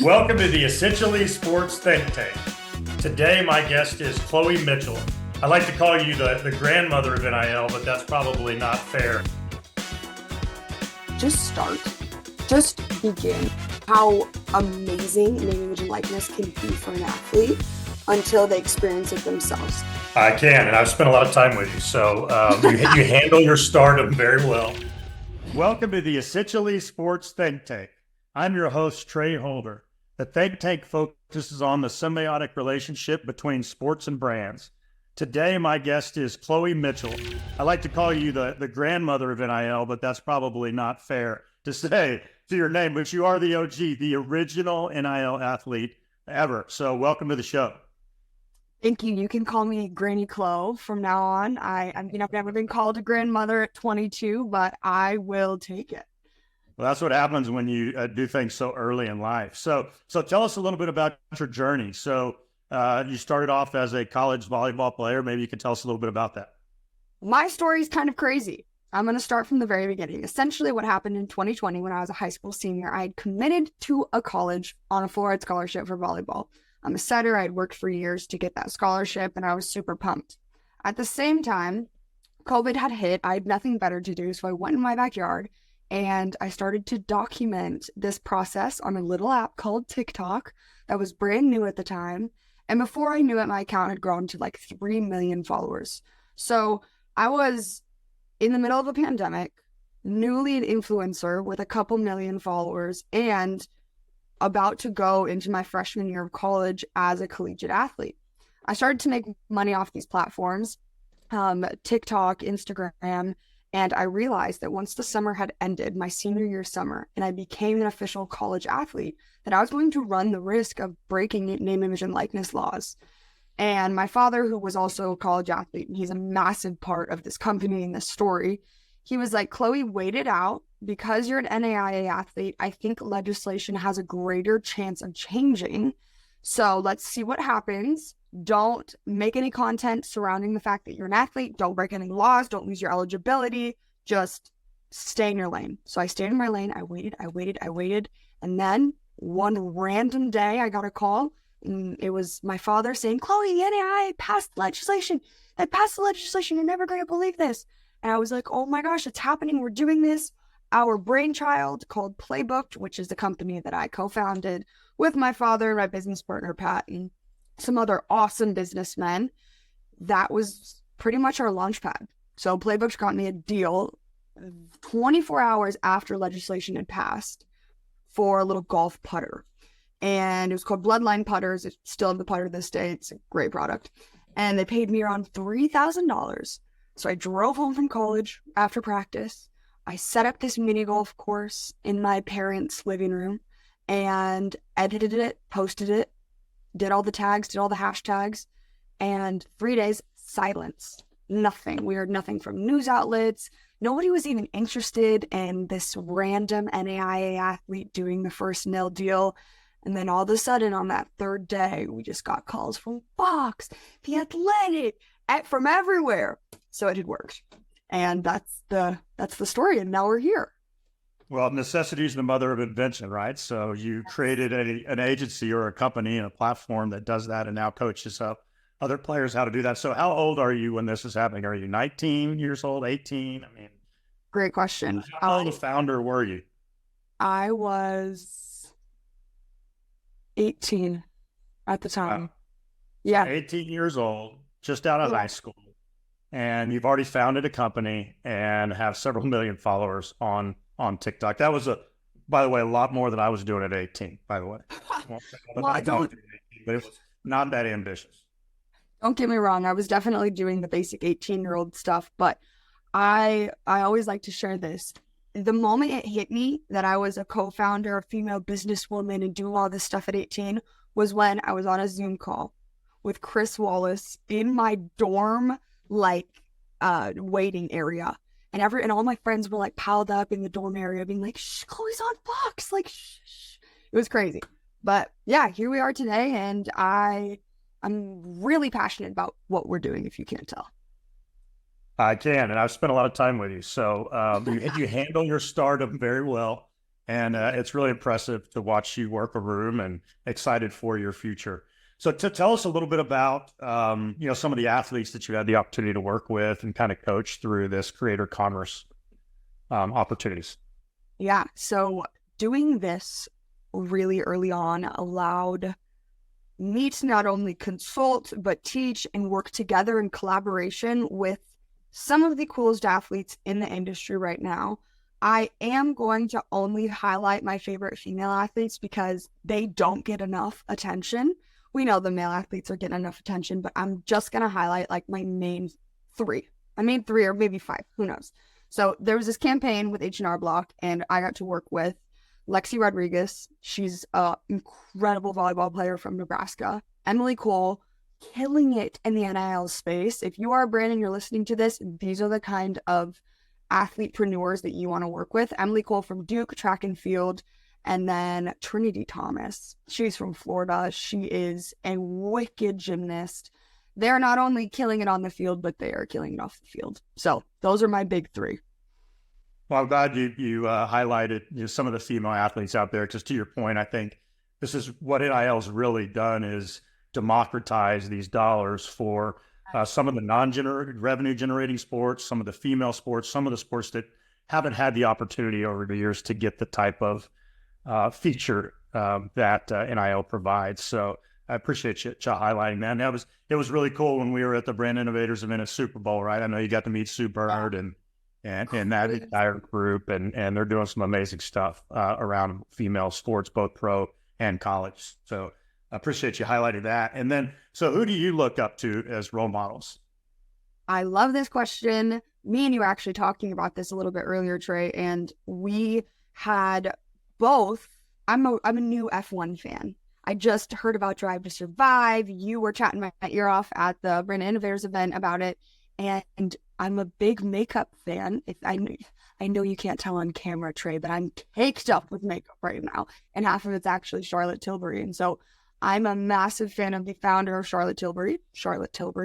Welcome to the Essentially Sports Think Tank. Today, my guest is Chloe Mitchell. I like to call you the grandmother of NIL, but that's probably not fair. Just start. Just begin. How amazing name, image, and likeness can be for an athlete until they experience it themselves. I can, and I've spent a lot of time with you, so you handle your stardom very well. Welcome to the Essentially Sports Think Tank. I'm your host, Trey Holder. The Think Tank focuses on the symbiotic relationship between sports and brands. Today, my guest is Chloe Mitchell. I like to call you the grandmother of NIL, but that's probably not fair to say to your name, but you are the OG, the original NIL athlete ever. So welcome to the show. Thank you. You can call me Granny Chloe from now on. I've never been called a grandmother at 22, but I will take it. Well, that's what happens when you do things so early in life. So tell us a little bit about your journey. So you started off as a college volleyball player. Maybe you could tell us a little bit about that. My story is kind of crazy. I'm going to start from the very beginning. Essentially what happened in 2020 when I was a high school senior, I had committed to a college on a full-ride scholarship for volleyball. I'm a setter. I had worked for years to get that scholarship, and I was super pumped. At the same time, COVID had hit. I had nothing better to do, so I went in my backyard, and I started to document this process on a little app called TikTok that was brand new at the time. And before I knew it, my account had grown to like 3 million followers. So I was in the middle of a pandemic, newly an influencer with a couple million followers, and about to go into my freshman year of college as a collegiate athlete. I started to make money off these platforms, TikTok, Instagram, and I realized that once the summer had ended, my senior year summer, and I became an official college athlete, that I was going to run the risk of breaking name, image, and likeness laws. And my father, who was also a college athlete, and he's a massive part of this company and this story, he was like, Chloe, wait it out. Because you're an NAIA athlete, I think legislation has a greater chance of changing. So let's see what happens. Don't make any content surrounding the fact that you're an athlete. Don't break any laws. Don't lose your eligibility. Just stay in your lane. So I stayed in my lane. I waited. And then one random day I got a call. And it was my father saying, Chloe, the NAIA passed legislation. I passed the legislation. You're never going to believe this. And I was like, oh my gosh, it's happening. We're doing this. Our brainchild called Playbooked, which is the company that I co-founded with my father and my business partner, Pat, and some other awesome businessmen. That was pretty much our launch pad. So Playbooked got me a deal 24 hours after legislation had passed for a little golf putter. And it was called Bloodline Putters. It's still the putter to this day. It's a great product. And they paid me around $3,000. So I drove home from college after practice. I set up this mini golf course in my parents' living room and edited it, posted it, did all the tags, did all the hashtags, and 3 days, silence. Nothing. We heard nothing from news outlets. Nobody was even interested in this random NAIA athlete doing the first NIL deal. And then all of a sudden on that third day, we just got calls from Fox, The Athletic, from everywhere. So it had worked. And that's the story. And now we're here. Well, necessity is the mother of invention, right? So you created an agency or a company and a platform that does that and now coaches up other players how to do that. So how old are you when this is happening? Are you 19 years old, 18? I mean, great question. How old a founder were you? I was 18 at the time. Wow. Yeah. 18 years old, just out of high school. And you've already founded a company and have several million followers on TikTok. That was, by the way, a lot more than I was doing at 18, by the way. Well, but it was not that ambitious. Don't get me wrong. I was definitely doing the basic 18-year-old stuff, but I always like to share this. The moment it hit me that I was a co-founder, a female businesswoman, and doing all this stuff at 18 was when I was on a Zoom call with Chris Wallace in my dorm waiting area, and all my friends were like piled up in the dorm area being like, shh, Chloe's on Fox, like shh. It was crazy. But yeah, here we are today, and I'm really passionate about what we're doing, if you can't tell. I can, and I've spent a lot of time with you. So you handle your stardom very well. And it's really impressive to watch you work a room, and excited for your future. So to tell us a little bit about, some of the athletes that you had the opportunity to work with and kind of coach through this creator commerce opportunities. Yeah. So doing this really early on allowed me to not only consult, but teach and work together in collaboration with some of the coolest athletes in the industry right now. I am going to only highlight my favorite female athletes because they don't get enough attention. We know the male athletes are getting enough attention, but I'm just going to highlight like my main three. I mean, three or maybe five, who knows? So there was this campaign with H&R Block, and I got to work with Lexi Rodriguez. She's an incredible volleyball player from Nebraska. Emily Cole, killing it in the NIL space. If you are a brand and you're listening to this, these are the kind of athletepreneurs that you want to work with. Emily Cole from Duke, track and field. And then Trinity Thomas. She's from Florida. She is a wicked gymnast. They're not only killing it on the field, but they are killing it off the field. So those are my big three. Well, I'm glad you highlighted some of the female athletes out there, because to your point, I think this is what NIL's really done, is democratize these dollars for some of the revenue generating sports, some of the female sports, some of the sports that haven't had the opportunity over the years to get the type of feature that NIL provides. So I appreciate you highlighting that. And it was really cool when we were at the Brand Innovators event at Super Bowl, right? I know you got to meet Sue Bernard and that entire group, and they're doing some amazing stuff around female sports, both pro and college. So I appreciate you highlighting that. And then, so who do you look up to as role models? I love this question. Me and you were actually talking about this a little bit earlier, Trey, and we had both. I'm a new F1 fan. I just heard about Drive to Survive. You were chatting my ear off at the Brand Innovators event about it. And I'm a big makeup fan. I know you can't tell on camera, Trey, but I'm caked up with makeup right now. And half of it's actually Charlotte Tilbury. And so I'm a massive fan of the founder of Charlotte Tilbury,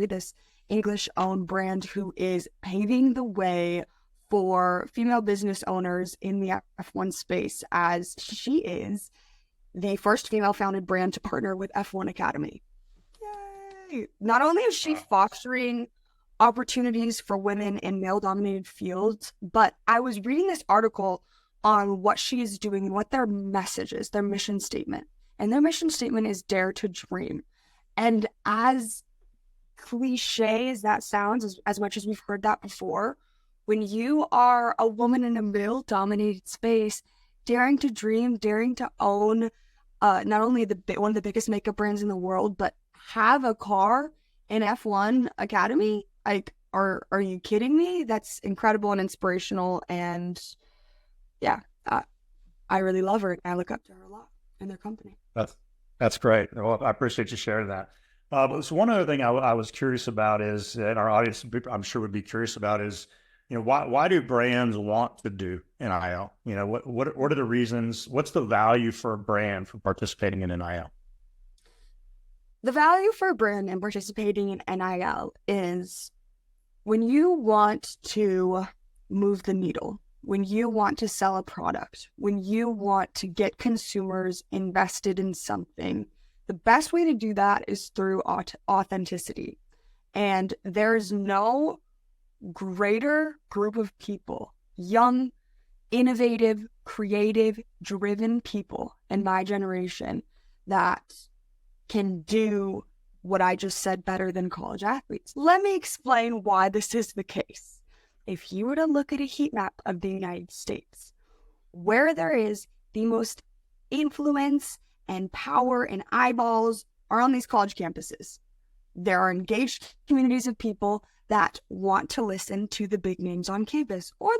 this English-owned brand who is paving the way for female business owners in the F1 space, as she is the first female-founded brand to partner with F1 Academy. Yay! Not only is she fostering opportunities for women in male-dominated fields, but I was reading this article on what she is doing and what their message is, their mission statement. And their mission statement is Dare to Dream. And as cliche as that sounds, as much as we've heard that before, when you are a woman in a male-dominated space, daring to dream, daring to own not only one of the biggest makeup brands in the world, but have a car in F1 Academy, like, are you kidding me? That's incredible and inspirational. And yeah, I really love her. I look up to her a lot in their company. That's great. Well, I appreciate you sharing that. So one other thing I was curious about is, and our audience, I'm sure, would be curious about is, why do brands want to do NIL? What are the reasons? What's the value for a brand for participating in NIL? The value for a brand in participating in NIL is when you want to move the needle, when you want to sell a product, when you want to get consumers invested in something, the best way to do that is through authenticity. And there's no greater group of people, young, innovative, creative, driven people in my generation that can do what I just said better than college athletes. Let me explain why this is the case. If you were to look at a heat map of the United States, where there is the most influence and power and eyeballs are on these college campuses. There are engaged communities of people that want to listen to the big names on campus, or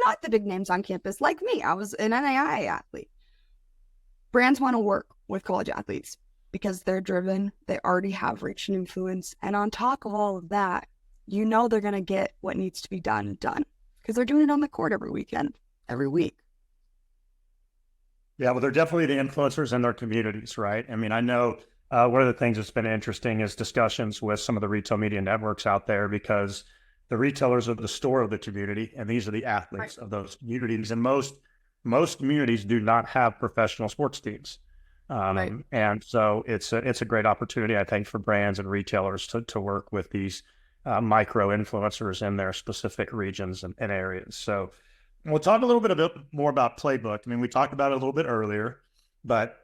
not the big names on campus, like me. I was an NAIA athlete. Brands want to work with college athletes because they're driven, they already have reach and influence, and on top of all of that, they're going to get what needs to be done because they're doing it on the court every weekend, every week. Yeah, well, they're definitely the influencers in their communities, right? I mean, I know one of the things that's been interesting is discussions with some of the retail media networks out there, because the retailers are the store of the community, and these are the athletes of those communities. And most most communities do not have professional sports teams. Right. And so it's a great opportunity, I think, for brands and retailers to work with these micro influencers in their specific regions and areas. So we'll talk a little bit more about Playbook. I mean, we talked about it a little bit earlier, but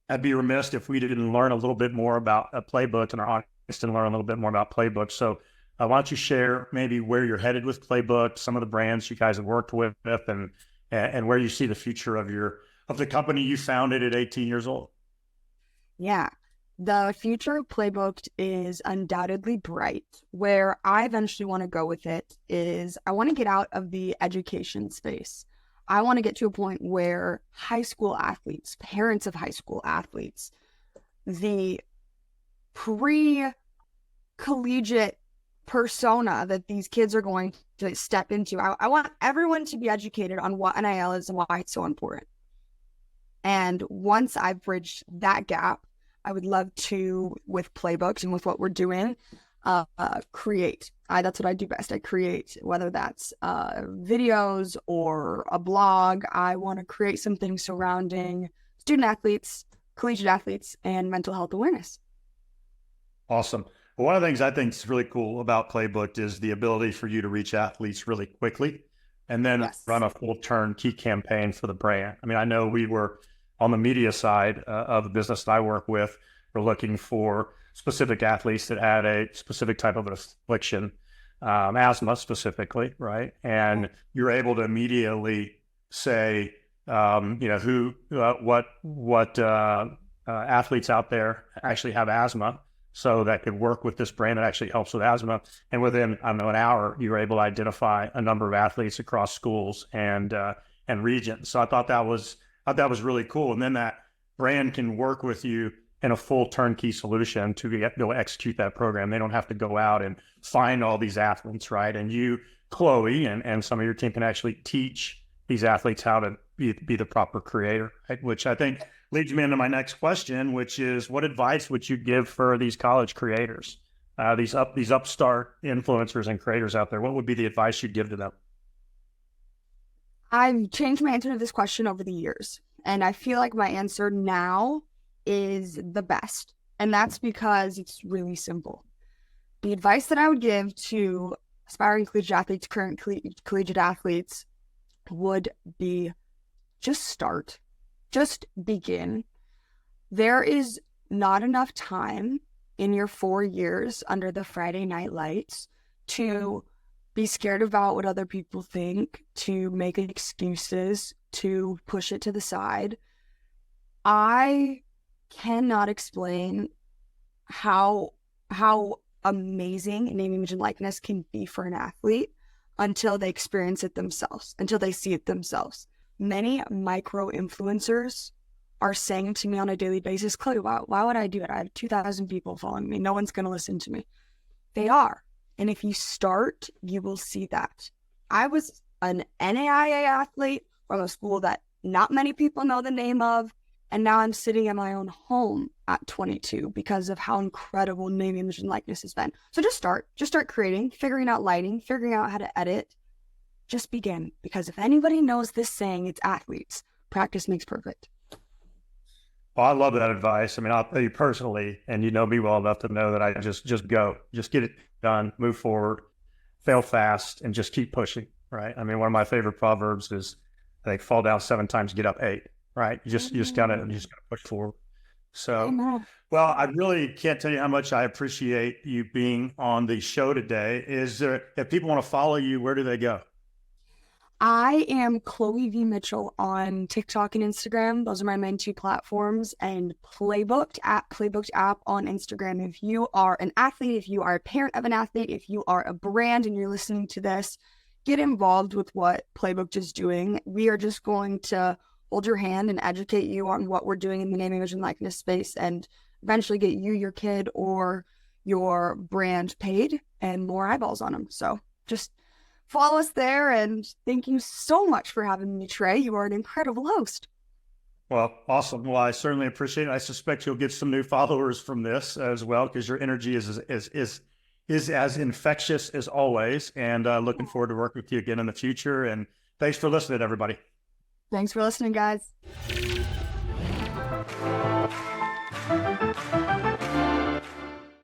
I'd be remiss if we didn't learn a little bit more about a Playbook, and our audience didn't learn a little bit more about Playbook. So why don't you share maybe where you're headed with Playbook, some of the brands you guys have worked with, and where you see the future of the company you founded at 18 years old? Yeah. The future of Playbooked is undoubtedly bright. Where I eventually want to go with it is I want to get out of the education space. I want to get to a point where high school athletes, parents of high school athletes, the pre-collegiate persona that these kids are going to step into, I want everyone to be educated on what NIL is and why it's so important. And once I've bridged that gap, I would love to, with Playbooks and with what we're doing, create. That's what I do best. I create, whether that's videos or a blog. I want to create something surrounding student athletes, collegiate athletes, and mental health awareness. Awesome. Well, one of the things I think is really cool about Playbook is the ability for you to reach athletes really quickly and then run a full turnkey campaign for the brand. I mean, I know we were on the media side of the business that I work with. We're looking for specific athletes that had a specific type of affliction, asthma specifically, right? And you're able to immediately say, what athletes out there actually have asthma, so that could work with this brand that actually helps with asthma. And within, I don't know, an hour, you were able to identify a number of athletes across schools and regions. So I thought that was really cool. And then that brand can work with you in a full turnkey solution to go execute that program. They don't have to go out and find all these athletes, right? And you, Chloe, and some of your team can actually teach these athletes how to be the proper creator, right? Which I think leads me into my next question, which is, what advice would you give for these college creators, these upstart influencers and creators out there? What would be the advice you'd give to them? I've changed my answer to this question over the years, and I feel like my answer now is the best. And that's because it's really simple. The advice that I would give to aspiring collegiate athletes, current collegiate athletes, would be just start, just begin. There is not enough time in your 4 years under the Friday night lights to be scared about what other people think, to make excuses, to push it to the side. I cannot explain how amazing name, image, and likeness can be for an athlete until they experience it themselves, until they see it themselves. Many micro influencers are saying to me on a daily basis, Chloe, why would I do it? I have 2,000 people following me. No one's going to listen to me. They are. And if you start, you will see that. I was an NAIA athlete from a school that not many people know the name of. And now I'm sitting in my own home at 22 because of how incredible name, image, and likeness has been. So just start creating, figuring out lighting, figuring out how to edit. Just begin. Because if anybody knows this saying, it's athletes. Practice makes perfect. Well, I love that advice. I mean, I'll tell you personally, and you know me well enough to know that I just go, just get it done, move forward, fail fast, and just keep pushing, right? I mean, one of my favorite proverbs is, I think, fall down 7 times, get up 8, right? You just gotta push forward. So, well, I really can't tell you how much I appreciate you being on the show today. If people want to follow you, where do they go? I am Chloe V. Mitchell on TikTok and Instagram. Those are my main 2 platforms. And Playbooked app on Instagram. If you are an athlete, if you are a parent of an athlete, if you are a brand and you're listening to this, get involved with what Playbooked is doing. We are just going to hold your hand and educate you on what we're doing in the name, image, and likeness space, and eventually get you, your kid, or your brand paid and more eyeballs on them. So just follow us there, and thank you so much for having me, Trey. You are an incredible host. Well, awesome. Well, I certainly appreciate it. I suspect you'll get some new followers from this as well, because your energy is as infectious as always. And looking forward to working with you again in the future. And thanks for listening, everybody. Thanks for listening, guys.